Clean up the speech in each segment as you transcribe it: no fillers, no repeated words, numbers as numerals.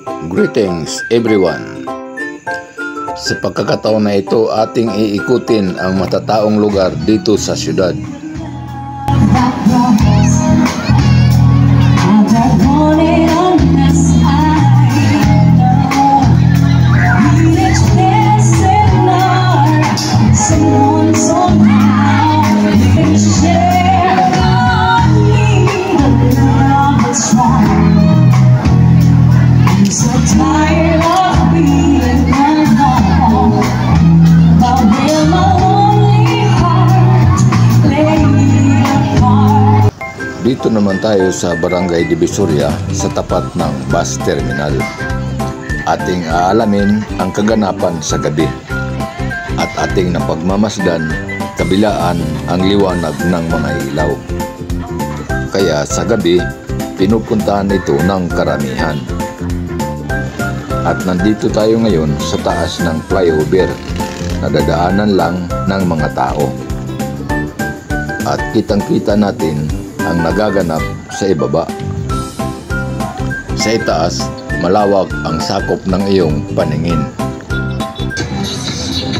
Greetings everyone! Sa pagkakataon na ito, ating iikutin ang matataong lugar dito sa syudad. Dito naman tayo sa Barangay Divisoria sa tapat ng bus terminal. Ating aalamin ang kaganapan sa gabi at ating napagmamasdan kabilaan ang liwanag ng mga ilaw. Kaya sa gabi, pinupuntahan ito ng karamihan. At nandito tayo ngayon sa taas ng flyover na dadaanan lang ng mga tao. At kitang-kita natin ang nagaganap sa ibaba. Sa itaas, malawak ang sakop ng iyong paningin.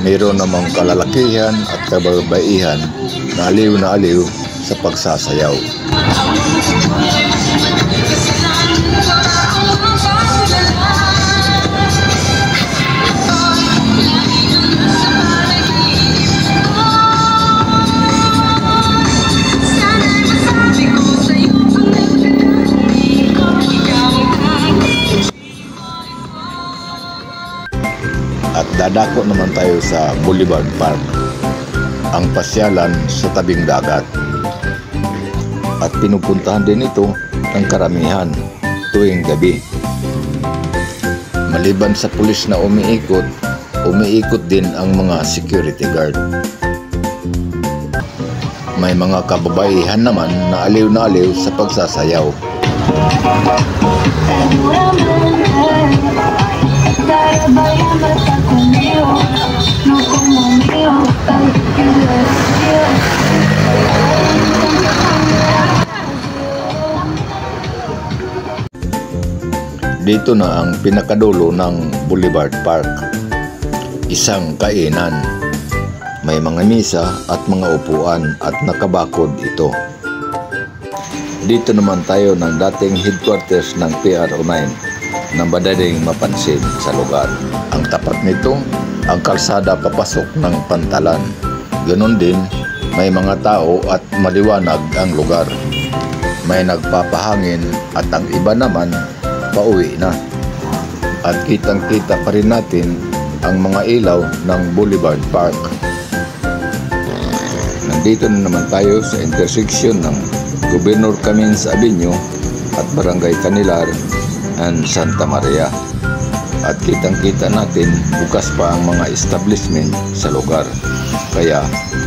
Mayroon namang kalalakihan at kababaihan na aliw sa pagsasayaw. At dadako naman tayo sa Boulevard Park, ang pasyalan sa tabing dagat. At pinupuntahan din ito ng karamihan tuwing gabi. Maliban sa pulis na umiikot din ang mga security guard. May mga kababaihan naman na aliw sa pagsasayaw. Dito na ang pinakadulo ng Boulevard Park. Isang kainan. May mga misa at mga upuan at nakabakod ito. Dito naman tayo ng dating headquarters ng PRO9 na madaling mapansin sa lugar. Ang tapat nito, ang kalsada papasok ng Pantalan. Ganon din, may mga tao at maliwanag ang lugar. May nagpapahangin at ang iba naman pauwi na. At kitang-kita pa rin natin ang mga ilaw ng Boulevard Park. Nandito na naman tayo sa intersection ng Gobernador Camin's Avenue at Barangay Canilar and Santa Maria. At kitang-kita natin bukas pa ang mga establishment sa lugar, kaya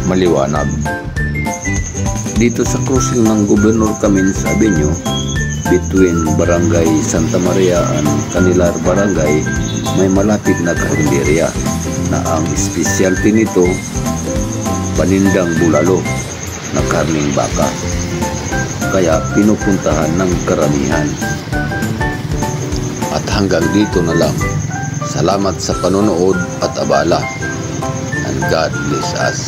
maliwanag. Dito sa crossing ng Gobernador Camin's Avenue between Barangay Santa Maria and Canilar Barangay, may malapit na karinderya na ang specialty nito panindang bulalo na karning baka, kaya pinupuntahan ng karamihan. At hanggang dito na lang. Salamat sa panonood at abala. And God bless us.